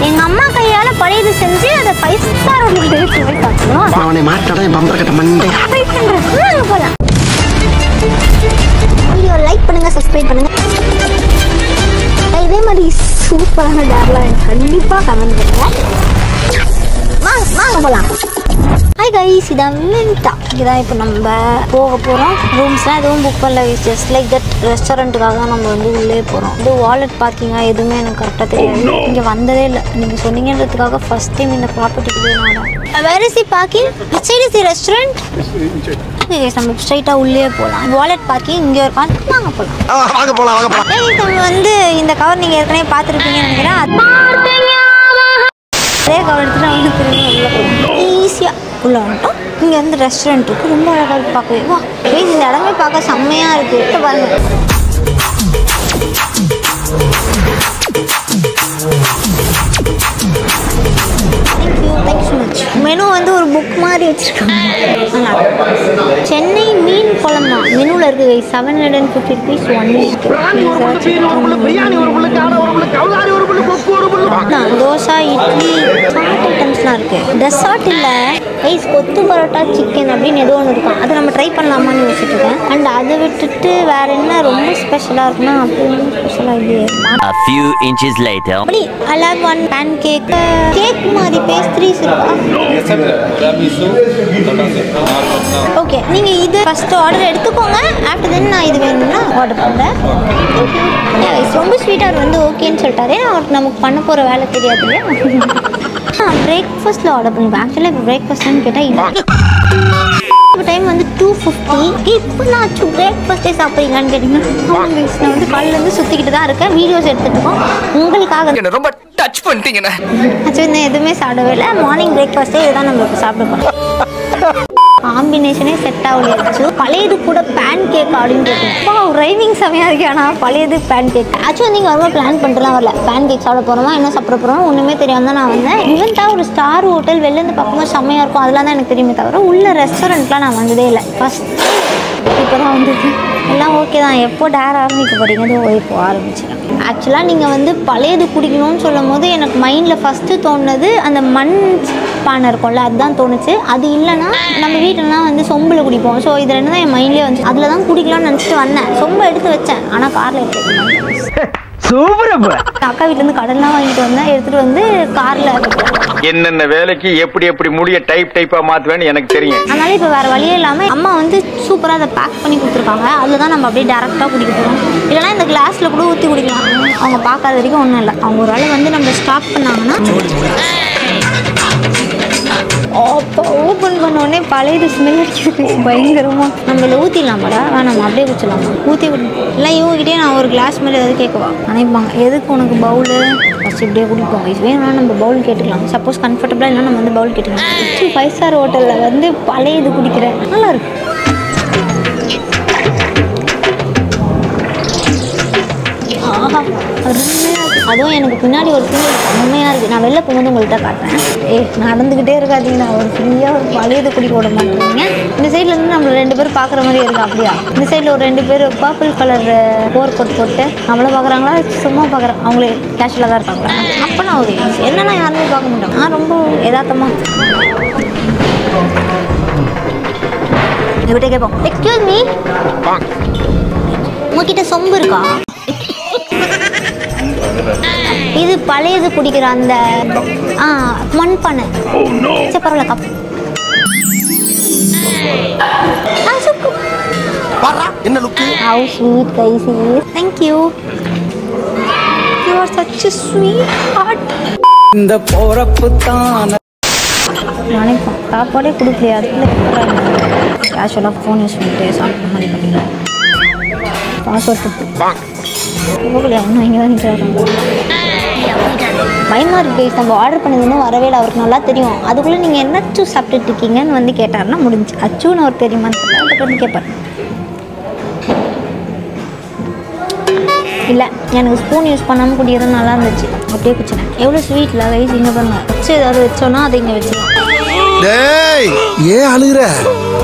எங்க அம்மா கையால பழையது செஞ்சு அதை 5 ஸ்டார் அவனை மாட்டாடா என் பம்பர கட்ட மண்டே. போலாம். வீடியோ லைக் பண்ணுங்க, சப்ஸ்கிரைப் பண்ணுங்க. இதே மாதிரி சூப்பரான டேர்லாம் கண்டிப்பா கமெண்ட் பண்ணுங்க. வாங்க போலாம். ஹாய் கைஸ், இதான் விண்டா. இதான் இப்போ நம்ம போக போகிறோம். ரூம்ஸ்லாம் எதுவும் புக் பண்ணல, ஜஸ்ட் லைக் தட் ரெஸ்டாரண்ட்டுக்காக தான் நம்ம வந்து உள்ளே போகிறோம். இது வாலெட் பார்க்கிங்கா எதுவுமே எனக்கு கரெக்டாக தெரியாது. இங்கே வந்ததே இல்லை. நீங்கள் சொன்னீங்கன்றதுக்காக ஃபர்ஸ்ட் டைம் இந்த ப்ராப்பர்ட்டிக்கு போய் நான் where is the parking? Which side is the restaurant? Okay guys, நம்ம ஸ்ட்ரைட்டாக உள்ளே போகலாம். வாலெட் பார்க்கிங் இங்கே இருக்கான். வாங்க போகலாம். நம்ம வந்து இந்த கவர் நீங்கள் ஏற்கனவே பார்த்துருப்பீங்கன்னு நினைக்கிறேன். அதே கவர் எடுத்துட்டு வந்து திரும்பி உள்ள போகலாம். ஈஸியாக உள்ள வந்துட்டோம். இங்கே வந்து ரெஸ்டாரண்ட் இருக்குது. ரொம்ப அழகாக இருக்குது பார்க்கவே. வா கைஸ், இந்த இடமே பார்க்க செம்மையாக இருக்குது. இப்போ பாருங்க. Thank you so much. மெனு வந்து ஒரு புக் மாதிரி வச்சுருக்காங்க. சென்னை மீன் குழம்பா மெனுவில் இருக்குது. 750 rupees ஒன்லி. தோசை, இட்லி, சாட் ஐட்டம்ஸ்லாம் இருக்குது. டெசர்ட் இல்லை ரைஸ், கொத்து பரோட்டா, சிக்கன் அப்படின்னு ஏதோ ஒன்று இருக்கும். அதை நம்ம ட்ரை பண்ணலாமான்னு யோசிச்சுட்டு இருக்கேன். அண்ட் அதை விட்டுட்டு வேற என்ன ரொம்ப ஸ்பெஷலாக இருக்குன்னா அப்படி ஒன்றும் ஸ்பெஷலாக இல்லையே. அப்படி I love one pancake. Cake மாதிரி பேஸ்ட்ரீஸ் இருக்கா? ஓகே, நீங்கள் இது ஃபஸ்ட்டு ஆர்டர் எடுத்துக்கோங்க. ஆஃப்டர் தென் நான் இது வேணும்னா ஆர்டர் பண்ணுறேன். ரொம்ப ஸ்வீட்டாக வந்து ஓகேன்னு சொல்லிட்டாரு. அவருக்கு நமக்கு பண்ண போகிற வேலை தெரியாது இல்லையா? பிரேக்ஃபாஸ்ட்டில் ஆர்டர் பண்ணிப்பேன். ஆக்சுவலாக இப்போ பிரேக்ஃபாஸ்ட்னு கேட்டால் இல்லை. இப்போ டைம் வந்து 2:50. இப்போ நான் பிரேக்ஃபாஸ்ட்டே சாப்பிட்றீங்களான்னு கேட்டிங்கன்னா நான் வந்து காலையிலேருந்து சுற்றிக்கிட்டு தான் இருக்கேன். வீடியோஸ் எடுத்துகிட்டு இருக்கோம் உங்களுக்காக. ரொம்ப டச் பண்ணிட்டீங்கண்ணே. ஆக்சுவலி நான் எதுவுமே சாப்பிடவே இல்லை. மார்னிங் பிரேக்ஃபாஸ்ட்டே இதுதான் நம்மளுக்கு சாப்பிட போகிறோம். காம்பினேஷனே செட் ஆகலையாச்சு. பழையது கூட பேன் கேக் அப்படின்னு கேட்டேன். ரைவிங் செமையாக இருக்கு. ஆனால் பழையது பேன் கேக். ஆக்சுவலி நீங்கள் ரொம்ப பிளான் பண்ணிட்டுலாம் வரல. பேன் கேக் சாப்பிட போகிறோமா, என்ன சாப்பிட போகிறோம் ஒன்றுமே தெரியாமல் தான் நான் வந்தேன். ஈவெண்ட்டா ஒரு ஸ்டார் ஹோட்டல் வெளிலேருந்து பார்க்கும்போது செம்மையாக இருக்கும். அதெல்லாம் தான் எனக்கு தெரியுமே தவிர உள்ள ரெஸ்டாரண்ட்லாம் நான் வந்ததே இல்லை. ஃபஸ்ட் இப்போ தான் வந்துட்டு எல்லாம் ஓகே தான். எப்போ டேர் ஆரம்பிக்க போகிறீங்க? இப்போ ஆரம்பிச்சிடலாம். ஆக்சுவலாக நீங்கள் வந்து பழையது குடிக்கணும்னு சொல்லும் போது எனக்கு மைண்டில் ஃபஸ்ட்டு தோணுது அந்த மண் பானை இருக்கும்ல, அதுதான் தோணுச்சு. அது இல்லைன்னா நம்ம வீட்டிலலாம் வந்து சொம்பில் குடிப்போம். ஸோ இது ரெண்டு தான் என் மைண்ட்லேயே வந்துச்சு. அதில் தான் குடிக்கலாம்னு நினச்சிட்டு வந்தேன். சொம்பை எடுத்து வச்சேன், ஆனால் காரில் எடுத்து அக்கா வீட்டிலேருந்து கடல்லாம் வாங்கிட்டு வந்தேன். எடுத்துகிட்டு வந்து காரில் என்னென்ன வேலைக்கு எப்படி முடிய டைப்பா மாற்றுவேன்னு எனக்கு தெரியும். அதனால இப்போ வேறு வழியே இல்லாமல் அம்மா வந்து சூப்பராக அதை பேக் பண்ணி கொடுத்துருக்காங்க. அதில் தான் நம்ம அப்படியே டேரெக்டாக குடிக்க போகிறோம். இல்லைனா இந்த கிளாஸில் கூட ஊற்றி குடிக்கலாம். அவங்க பார்க்காத வரைக்கும் ஒன்றும் இல்லை. அவங்க ஒரு வேளை வந்து நம்ம ஸ்டாப் பண்ணாங்கன்னா அப்போ ஓப்பன் பண்ணோடனே பழையது ஸ்மெல் அடிக்கிறது பயங்கரமாக. நம்ம இதில் ஊற்றிடலாமாடா? நம்ம அப்படியே குடிச்சிடலாமா? ஊற்றி இல்லை இவங்ககிட்டே நான் ஒரு கிளாஸ் மேலே எதாவது கேட்கவா நினைப்பாங்க. எதுக்கு உனக்கு பவுலு? ஃபஸ்ட் இப்படியே குடிப்போம். வேணும்னா நம்ம பவுல் கேட்டுக்கலாம். சப்போஸ் கம்ஃபர்டபுளாக இல்லைனா நம்ம வந்து பவுல் கேட்டுக்கலாம். 5 ஸ்டார் ஹோட்டலில் வந்து பழையது குடிக்கிறேன். நல்லா இருக்கு. ஆஹா, அதுவும் எனக்கு பின்னாடி ஒரு ஃபீல் செம்மையாக இருக்குது. நான் வெளில போகும்போது உங்கள்கிட்ட காட்டுறேன். நடந்துக்கிட்டே இருக்காதீங்க. ஒரு ஃப்ரீயாக ஒரு பழையது குடிக்க விட மாட்டேங்க. இந்த சைட்லேருந்து நம்ம 2 பேர் பார்க்குற மாதிரி இருக்கா? அப்படியா? இந்த சைடில் ஒரு 2 பேர் பர்பிள் கலர் போர் போட்டு நம்மளை பார்க்குறாங்களா? சும்மா பார்க்குறேன். அவங்களே கேஷுவலாக தான் இருக்காங்க. அப்போ நான் ஒரு என்னன்னா யாருமே பார்க்க மாட்டேன். நான் ரொம்ப யதார்த்தமாக இப்படியே கேட்போம். எக்ஸ்கியூஸ் மீ, உங்ககிட்ட சொம்பு இருக்கா? இது பழையது குடிக்கிற அந்த மண் பானை. சரி பரவாயில்ல. கப் என்ன look? How sweet guys is. Thank you. You are such a sweet heart. இந்த போறப்பு தான் நினைப்போம் சாப்பாடே கொடுக்கலையா? அதுக்குள்ள கேஷுவலாக ஃபோன் யூஸ் பண்ணிட்டு சாப்பிட்ற மாதிரி பண்ணிக்கலாம். பாஸ்வேர்ட் போகலையா? இன்னும் இங்கே தான் நிற்கிறாங்க. பயமாக இருக்கு கைஸ். நம்ம ஆர்டர் பண்ணது இன்னும் வரவே இல்லை. அவருக்கு நல்லா தெரியும். அதுக்குள்ளே நீங்கள் என்ன அச்சு சாப்பிட்டுட்டு இருக்கீங்கன்னு வந்து கேட்டாருன்னா முடிஞ்சு. அச்சுன்னு அவர் தெரியுமான்னு தெரியல. வந்து கேட்பார். இல்லை எனக்கு ஸ்பூன் யூஸ் பண்ணாமல் குடிக்கிறது நல்லா இருந்துச்சு. அப்படியே குச்சினேன். எவ்வளோ ஸ்வீட்டில் கைஸ். இங்கே பாருங்க, வச்சு ஏதாவது வச்சோன்னா அதை இங்கே வச்சுக்கலாம். ஏன் அழுகுற?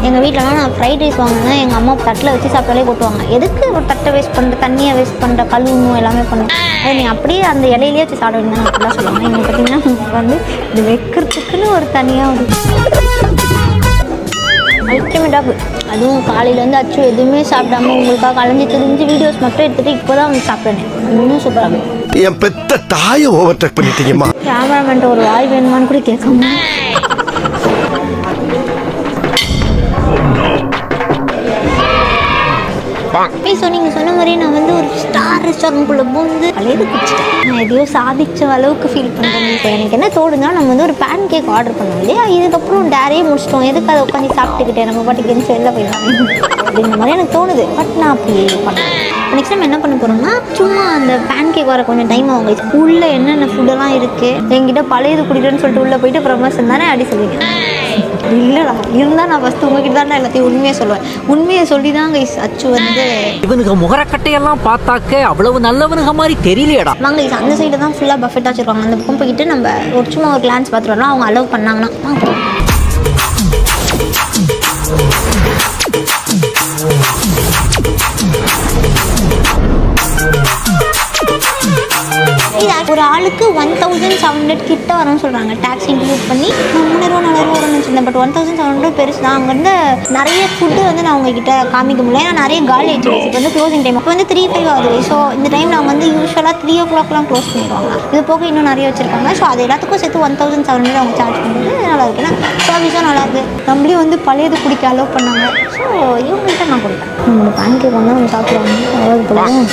எங்கள் வீட்டிலலாம் நான் ஃப்ரைட் ரைஸ் வாங்கினா எங்கள் அம்மா தட்டில் வச்சு சாப்பிட்டாலே கொட்டுவாங்க. எதுக்கு ஒரு தட்டை வேஸ்ட் பண்ணுற, தண்ணியை வேஸ்ட் பண்ணுற, கழுவணும் எல்லாமே பண்ணுறேன். அதை நீ அப்படியே அந்த இலையிலேயே வச்சு சாப்பிட வேண்டியதான் அப்படிலாம் சொல்லுவாங்க. எங்களுக்கு பார்த்தீங்கன்னா வந்து இது வைக்கிறதுக்குன்னு ஒரு தனியாக ஒரு அல்டிமேட்டாக. அதுவும் காலையிலேருந்து அச்சு எதுவுமே சாப்பிடாம உங்களுக்காக அலைஞ்சி தெரிஞ்சு வீடியோஸ் மட்டும் எடுத்துகிட்டு இப்போ தான் வந்து சாப்பிட்றேன். இன்னும் சூப்பராக என் பெத்த தாயை ஓவர்டேக் பண்ணிட்டீங்கம்மா. கேமராமேன்ட்ட ஒரு வாய் வேணுமான்னு கூட கேட்காம ஸோ நீங்கள் சொன்ன மாதிரி நான் வந்து ஒரு ஸ்டார் ரெஸ்டாரண்ட்குள்ளே போந்து பழையது குடிச்சிட்டேன். நான் எதையோ சாதிச்ச அளவுக்கு ஃபீல் பண்ணுறேன். இப்போ எனக்கு என்ன தோணுதுன்னா நம்ம வந்து ஒரு பேன் கேக் ஆர்டர் பண்ணோம் இல்லையா, இதுக்கப்புறம் டேரே முடிச்சிட்டோம், எதுக்கு அதை உட்காந்து சாப்பிட்டுக்கிட்டேன், நம்ம பாட்டுக்கு எந்த வெளில போயிடலாம் அப்படின்ற மாதிரி எனக்கு தோணுது. பட் நான் அப்படி பண்ணேன். நெக்ஸ்ட் டைம் என்ன பண்ண போகிறோம்னா சும்மா அந்த பேன் கேக் வர கொஞ்சம் டைம் ஆகும். உள்ளே என்னென்ன ஃபுட்டெல்லாம் இருக்குது, என்கிட்ட பழையது குடிக்கிறேன்னு சொல்லிட்டு உள்ளே போயிட்டு ப்ரமோஷன் தானே அப்படி சொல்லுவீங்க. இல்லைடா, இருந்தால் நான் ஃபஸ்ட்டு உங்ககிட்ட தான் எல்லாத்தையும் உண்மையை சொல்லுவேன். உண்மையை சொல்லி தான் கைஸ் அச்சு வந்து இவனுக்கு முகரக்கட்டையெல்லாம் பார்த்தாக்க அவ்வளவு நல்லவனுங்க மாதிரி தெரியலையடா. வாங்க கைஸ், அந்த சைடு தான் ஃபுல்லாக பஃபெட்டாக வச்சுருக்காங்க. அந்த பக்கம் போயிட்டு நம்ம ஒரு சும்மா ஒரு கிளான்ஸ் பார்த்துட்டு வரலாம். அவங்க அலோவ் பண்ணாங்கன்னா ஒரு ஆளுக்கு 1700 கிட்ட வரும்னு சொல்கிறாங்க. டேக்ஸ் இன்க்ளூட் பண்ணி 300 வரும்னு வச்சுருந்தேன். பட் 1700 பெருசு தான். அங்கேருந்து நிறைய ஃபுட்டு வந்து நான் உங்ககிட்ட காமிக்க முடியல. ஏன்னா நிறைய காலி ஆயிடுச்சு. இப்போ வந்து க்ளோசிங் டைம் இப்போ வந்து 3-5 ஆகுது. ஸோ இந்த டைம் நாங்கள் வந்து யூஸ்வலாக 3 o'clockலாம் க்ளோஸ் பண்ணிடுவாங்க. இது போக இன்னும் நிறைய வச்சுருக்காங்க. ஸோ அது எல்லாத்துக்கும் சேர்த்து 1700 அவங்க சார்ஜ் பண்ணுறது நல்லா இருக்குன்னா சர்வீஸும் நல்லாயிருக்கு. நம்மளையும் வந்து பழையது குடிக்க அலோவ் பண்ணாங்க. ஸோ இவங்கள்ட்ட நான் கொடுத்தேன். நம்ம பேன் கேக் வந்து அவங்க சாப்பிடுவாங்க. அதாவது போடுவோம்.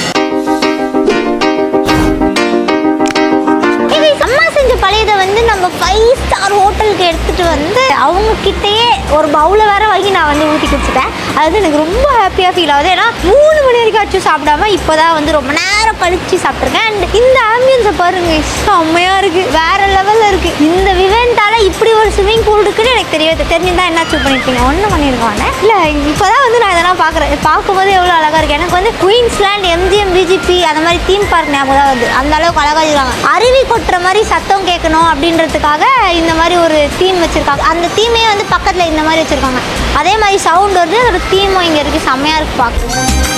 பழையதை வந்து நம்ம 5 ஸ்டார் ஹோட்டலுக்கு எடுத்துகிட்டு வந்து அவங்க கிட்டேயே ஒரு பவுலை வேற வாங்கி நான் வந்து ஊற்றி குடிச்சிட்டேன். அது எனக்கு ரொம்ப ஹாப்பியாக ஃபீல் ஆகுது. ஏன்னா 3 மணி வரைக்கும் ஆச்சு சாப்பிடாம இப்போ தான் வந்து ரொம்ப நேரம் கழிச்சு சாப்பிட்ருக்கேன். அண்ட் இந்த ஆம்பியன்ஸை பாருங்க, செம்மையாக இருக்குது, வேறு லெவலில் இருக்குது. இந்த இவெண்ட்டால் இப்படி ஒரு ஸ்விம்மிங் பூல் இருக்குன்னு எனக்கு தெரிஞ்சுதான் என்ன சூஸ் பண்ணியிருக்கீங்க. ஒன்றும் பண்ணியிருக்காங்க இல்லை, இப்போ தான் வந்து நான் இதெல்லாம் பார்க்குறேன். பார்க்கும்போது எவ்வளோ அழகாக இருக்குது. எனக்கு வந்து குயின்ஸ்லேண்ட், MGM, BGP அந்த மாதிரி தீம் பார்க் ஞாபகம் தான் வருது. அந்த அளவுக்கு அழகாக இருக்காங்க. அருவி கொட்டுற மாதிரி சத்தம் கேட்கணும் அப்படின்றதுக்காக இந்த மாதிரி ஒரு தீம் வச்சுருக்காங்க. அந்த தீமே வந்து பக்கத்தில் இந்த மாதிரி வச்சுருக்காங்க. அதே மாதிரி சவுண்ட் வருது. அதோட தீமும் இங்கே இருக்குது. செம்மையாக இருக்குது பார்க்க.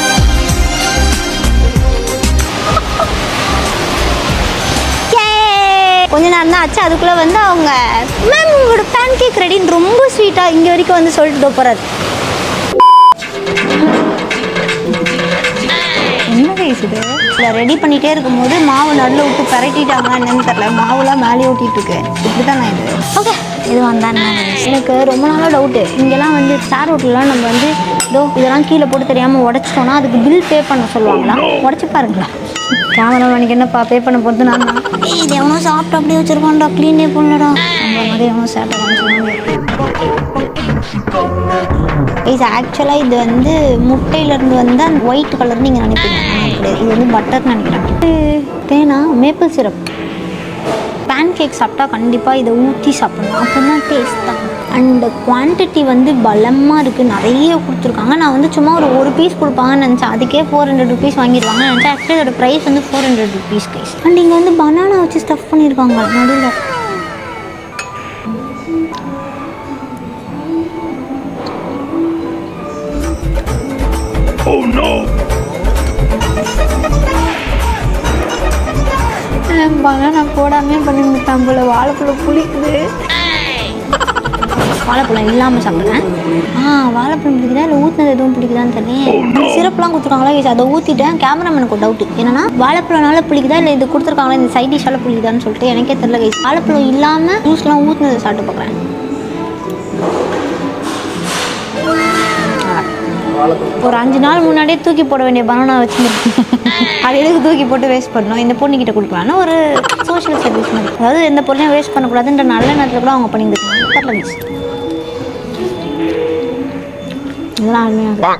கொஞ்ச நேரம் தான் ஆச்சு. அதுக்குள்ளே வந்து அவங்க மேம் உங்களோட பேன் கேக் ரெடின்னு ரொம்ப ஸ்வீட்டாக இங்கே வரைக்கும் வந்து சொல்லிட்டு போகிறாரு. என்ன பேசுது? இல்லை ரெடி பண்ணிகிட்டே இருக்கும்போது மாவு நடுவில் விட்டு பரட்டிட்டாங்களா என்னன்னு தெரில. மாவுலாம் மேலே ஊட்டிகிட்டு இருக்கு. இப்படி தான் நான் இது ஓகே இது வந்தானே. எனக்கு ரொம்ப நாளாக டவுட்டு. இங்கெல்லாம் வந்து ஸ்டார் ஹோட்டல்லாம் நம்ம வந்து இதெல்லாம் கீழே போட்டு தெரியாமல் உடச்சிட்டோன்னா அதுக்கு பில் பே பண்ண சொல்லுவாங்களா? உடச்சி பாருங்களா. கேமராமேனுக்கு என்னப்பா பே பண்ண போகிறது? நான் இது எவனோ சாப்பிட்டு அப்படியே வச்சுருக்கோம்டா, க்ளீனே பண்ணலடா. அந்த மாதிரி எவனோ சாப்பிட்டு சொல்லுவாங்க. ஆக்சுவலாக இது வந்து முட்டையிலேருந்து வந்து அந்த ஒயிட் கலர் நீங்கள் நினைப்பீங்க. கிடையாது, இது வந்து பட்டர்னு நினைக்கிறேன். தேனா மேப்பிள் சிரப். பேன் கேக் சாப்பிட்டா கண்டிப்பாக இதை ஊற்றி சாப்பிடணும். அப்போ தான் டேஸ்ட் தான். அண்ட் குவான்டிட்டி வந்து பலமாக இருக்குது. நிறைய கொடுத்துருக்காங்க. நான் வந்து சும்மா ஒரு பீஸ் கொடுப்பாங்கன்னு நினச்சேன். அதுக்கே 400 rupees வாங்கிடுவாங்கன்னு நினச்சேன். ஆக்சுவலி அதோட ப்ரைஸ் வந்து 400 rupees கைஸ். அண்ட் இங்கே வந்து பனானா வச்சு ஸ்டஃப் பண்ணியிருக்காங்க நடுவில். பனானா போடாமே பண்ணிவிட்டான் போல. வாழைப்பழம் புளிக்குது. வாழைப்பழம் இல்லாமல் சாப்பிட்றேன். வாழைப்பழம் பிடிக்குதா இல்லை ஊற்றினது எதுவும் பிடிக்குதான்னு தெரியல. சிரப்லாம் கொடுத்துருக்காங்களா? அதை ஊற்றிட்டேன். கேமராமேனுக்கு ஒரு டவுட்டு என்னன்னா வாழைப்பழம்னால பிடிக்குதா இல்லை இது கொடுத்துருக்காங்களா இந்த சைட் டிஷ்ஷால் பிடிக்குதான்னு சொல்லிட்டு எனக்கே தெரியல கைஸ். வாழைப்பழம் இல்லாமல் ஜூஸ்லாம் ஊற்றினதை சாப்பிட்டு பார்க்குறேன். ஒரு 5 நாள் முன்னாடியே தூக்கி போட வேண்டிய பனானா வச்சுருக்கேன். அது எதுக்கு தூக்கி போட்டு வேஸ்ட் பண்ணணும்? இந்த பொண்ணுக்கிட்ட கொடுக்கலான்னு ஒரு சோஷியல் சர்வீஸ் மாதிரி. அதாவது எந்த பொருளையும் வேஸ்ட் பண்ணக்கூடாதுன்ற நல்ல நேரத்தில் கூட அவங்க பண்ணியிருக்காங்க. இதெல்லாம் அருமையாக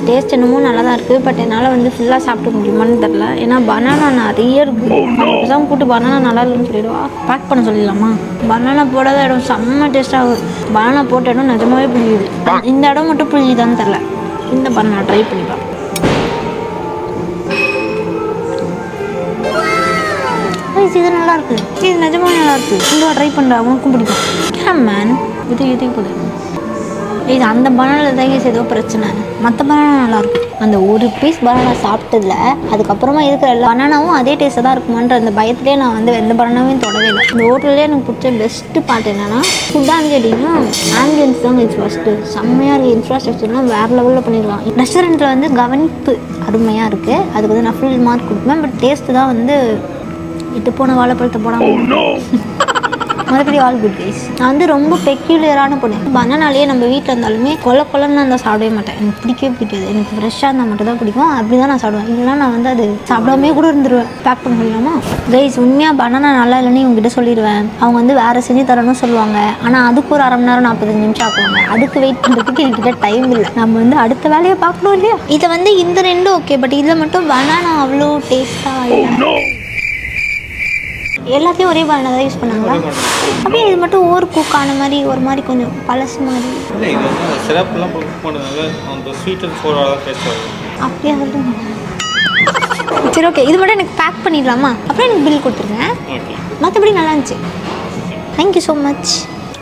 டேஸ்ட் என்னமோ நல்லா தான் இருக்குது. பட் என்னால் வந்து ஃபுல்லாக சாப்பிட முடியுமான்னு தெரில. ஏன்னா பனானா நிறைய இருக்குது. எல்லாம் கூட்டு பனானா நல்லா இருக்குன்னு சொல்லிடுவா. பேக் பண்ண சொல்லிடலாமா? பனானா போடாத இடம் செம்ம டேஸ்ட்டாகும். பனானா போட்ட இடம் நிஜமாவே புரியுது. இந்த இடம் மட்டும் புரியுதான்னு தெரில. இந்த பனானா ட்ரை பண்ணிப்பேன். இது நல்லா இருக்கு. இது நிஜமாக நல்லா இருக்கு. இந்த ட்ரை பண்ணுற அவனுக்கும் பிடிக்கும். மேன் இது போது இது அந்த பனானாவில் தான் ஏதோ பிரச்சனை. மற்ற பனானா நல்லாயிருக்கும். அந்த ஒரு பீஸ் பனானா சாப்பிட்டதில்ல அதுக்கப்புறமா இருக்கிற எல்லா பனானாவும் அதே டேஸ்ட்டாக தான் இருக்குமான்ற அந்த பயத்திலே நான் வந்து எந்த பனானாவையும் தொடவே இல்லை. இந்த ஹோட்டல்லே எனக்கு பிடிச்ச பெஸ்ட்டு பார்ட் என்னென்னா ஃபுட்டான்னு கேட்டிங்கன்னா ஆம்பியன்ஸ் தாங்க இது ஃபஸ்ட்டு. செம்மையாக இருக்குது. இன்ஃப்ராஸ்ட்ரக்சர்லாம் வேறு லெவலில் பண்ணிடலாம். ரெஸ்டாரண்ட்டில் வந்து கவனிப்பு அருமையாக இருக்குது. அதுக்கு வந்து நான் ஃபுல் மார்க் கொடுப்பேன். பட் டேஸ்ட்டு தான் வந்து விட்டு போன வாழைப்பழத்தை போடாமல் மறுபடி ஆல் குட் கைஸ். நான் வந்து ரொம்ப பெக்யூலியரான பொண்ணு. பனானாலேயே நம்ம வீட்டில் இருந்தாலுமே கொலன்னு நான் சாப்பிடவே மாட்டேன். எனக்கு பிடிக்கவே பிடிக்காது. எனக்கு ஃப்ரெஷ்ஷாக இருந்தால் மட்டும் தான் பிடிக்கும். அப்படி தான் நான் சாப்பிடுவேன். இல்லைனா நான் வந்து அது சாப்பிடாமே கூட இருந்துருவேன். பேக் பண்ண முடியாமா கைஸ்? உண்மையாக பனானா நல்லா இல்லைன்னு இவங்ககிட்ட சொல்லிடுவேன். அவங்க வந்து வேறு செஞ்சு தரணும்னு சொல்லுவாங்க. ஆனால் அதுக்கு ஒரு 1/2 மணி நேரம் 45 நிமிஷம் ஆக்குவாங்க. அதுக்கு வெயிட் பண்ணுறதுக்கு என்கிட்ட டைம் இல்லை. நம்ம வந்து அடுத்த வேலையை பார்க்கணும் இல்லையா? இதை வந்து இந்த ரெண்டும் ஓகே. பட் இதில் மட்டும் பனானா அவ்வளோ டேஸ்ட்டாக இல்லை. எல்லாத்தையும் ஒரே பனானா தான் யூஸ் பண்ணாங்களா? அப்படியே இது மட்டும் ஓவர் குக் ஆன மாதிரி ஒரு மாதிரி கொஞ்சம் பழசு மாதிரி. இல்லை, இது வந்து சிரப்லாம் குக் பண்ணதுனால அந்த ஸ்வீட் அண்ட் சோடாக தான் டேஸ்ட் ஆகும். அப்படியே சொல்லுங்க. சரி ஓகே, இது மட்டும் எனக்கு பேக் பண்ணிடலாமா? அப்புறம் எனக்கு பில் கொடுத்துருங்க. மற்றபடி நல்லா இருந்துச்சு. Thank you so much.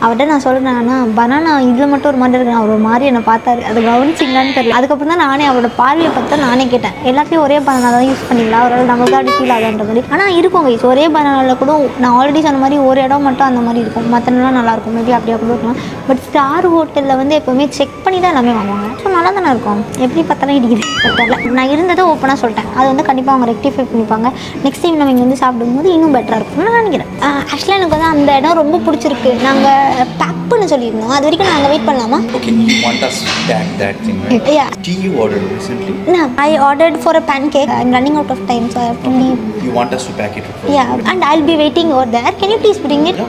அவர்கிட்ட நான் சொல்கிறேன், ஆனால் பனானா இதில் மட்டும் ஒரு மாதிரி இருக்கு. அவர் ஒரு மாதிரி என்னை பார்த்தாரு. அதை கவனிச்சிங்களான்னு தெரியல. அதுக்கப்புறம் தான் நானே அவரோட பார்வையை பார்த்தா நானே கேட்டேன், எல்லாத்தையும் ஒரே பனானா தான் யூஸ் பண்ணிக்கலாம், அவரால் நம்மளுக்கு அப்படி ஃபீல் ஆகுன்ற மாதிரி. ஆனால் இருக்கும் கைஸ், ஒரே பனானாவில் கூட நான் ஆல்ரெடி சொன்ன மாதிரி ஒரு இடம் மட்டும் அந்த மாதிரி இருக்கும். மற்றனாலாம் நல்லாயிருக்கும். மேபி அப்படியே கூட இருக்கலாம். பட் ஸ்டார் ஹோட்டலில் வந்து எப்போவுமே செக் பண்ணி தான் எல்லாமே வாங்குவாங்க. ஸோ நல்லா தானே இருக்கும். எப்படி பார்த்தாலும் இடிக்குது. தெரியல. நான் இருந்ததை ஓப்பனாக சொல்லிட்டேன். அது வந்து கண்டிப்பாக அவங்க ரெக்டிஃபை பண்ணிப்பாங்க. நெக்ஸ்ட் டைம் நம்ம இங்கே வந்து சாப்பிடும்போது இன்னும் பெட்டராக இருக்கும் நான் நினைக்கிறேன். ஆக்சுவலாக எனக்கு வந்து அந்த இடம் ரொம்ப பிடிச்சிருக்கு. நாங்கள் பேக் பண்ண சொல்லியிருந்தோம். அது வரைக்கும் நாங்கள் வெயிட் பண்ணலாமா? Okay, you want us to pack that thing, right? Yeah. Tea you ordered recently? No, I ordered for a pancake. I'm running out of time, so I have to leave. You want us to pack it for Yeah, and I'll be waiting over there. Can you please bring it?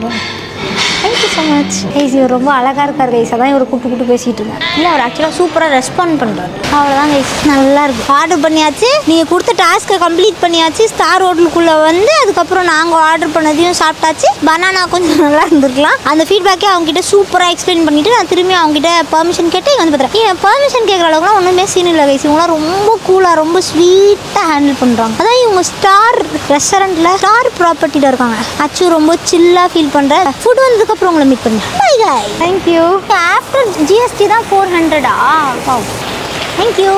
Thank you so much. Guys, இவர் ரொம்ப அழகாக இருக்கார் guys. அதான் இவர் கூட்டு பேசிகிட்டு இருந்தேன். இல்லை, அவர் ஆக்சுவலாக சூப்பராக ரெஸ்பாண்ட் பண்ணுறாரு. அவ்வளோதான் கைஸ், நல்லா இருக்கு. ஆர்டர் பண்ணியாச்சு. நீங்கள் கொடுத்த டாஸ்க்கை கம்ப்ளீட் பண்ணியாச்சு. ஸ்டார் ஹோட்டலுக்குள்ளே வந்து அதுக்கப்புறம் நாங்கள் ஆர்டர் பண்ணதையும் சாப்பிட்டாச்சு. பனானா கொஞ்சம் நல்லா இருந்திருக்கலாம். அந்த ஃபீட்பேக்கே அவங்ககிட்ட சூப்பராக எக்ஸ்பிளைன் பண்ணிவிட்டு நான் திரும்பி அவங்ககிட்ட பெர்மிஷன் கேட்டு இங்கே வந்து பார்த்துறேன். ஏன் பெர்மிஷன் கேட்குற அளவுக்குலாம் ஒன்றுமே சீன் இல்லை கைஸ். இவங்களாம் ரொம்ப கூலாக ரொம்ப ஸ்வீட்டாக ஹேண்டில் பண்ணுறாங்க. அதான் இவங்க ஸ்டார் ரெஸ்டாரண்ட்டில் ஸ்டார் ப்ராப்பர்ட்டியில் இருக்காங்க. ஆக்சுவலி ரொம்ப சில்லாக ஃபீல் பண்ணுறேன். ஃபுட் வந்ததுக்கப்புறம் உங்களை மீட் பண்ணுறேன். பை காய். தேங்க்யூ. ஆஃப்டர் ஜிஎஸ்டி தான் 400. Wow, thank you.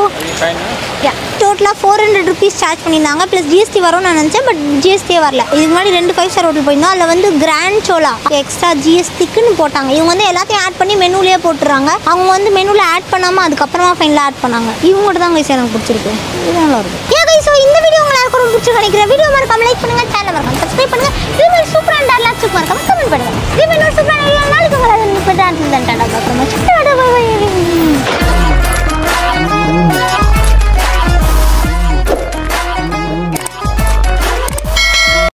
டோட்டலாக 400 rupees சார்ஜ் பண்ணியிருந்தாங்க. ப்ளஸ் ஜிஎஸ்டி வரும்னு நான் நினச்சேன். பட் ஜிஎஸ்டியே வரல. இதுக்கு முன்னாடி 2 5-star ஹோட்டல் போயிருந்தோம். அதில் வந்து கிராண்ட் சோலா எக்ஸ்ட்ரா ஜிஎஸ்டிக்குன்னு போட்டாங்க. இவங்க வந்து எல்லாத்தையும் ஆட் பண்ணி மெனுலேயே போட்டுறாங்க. அவங்க வந்து மெனுவில் ஆட் பண்ணாமல் அதுக்கப்புறமா ஃபைனலாக ஆட் பண்ணாங்க. இவங்கள்ட்ட தான் கைஸ் எனக்கு பிடிச்சிருக்கு. இது நல்லா இருக்கும். ஏன் கைஸ், இந்த வீடியோ உங்களுக்கு ரொம்ப பிடிச்சி நினைக்கிறேன். வீடியோ மறக்காம லைக் பண்ணுங்கள், சேனல் மறக்காம சப்ஸ்கிரைப் பண்ணுங்கள். இதே சூப்பர் அண்ட் ரிலாக்ஸ் மறக்காம கமெண்ட் பண்ணுங்கள். இதே மாதிரி ஒரு சூப்பரான வீடியோ நாளைக்கு உங்களை டாடா பை பை.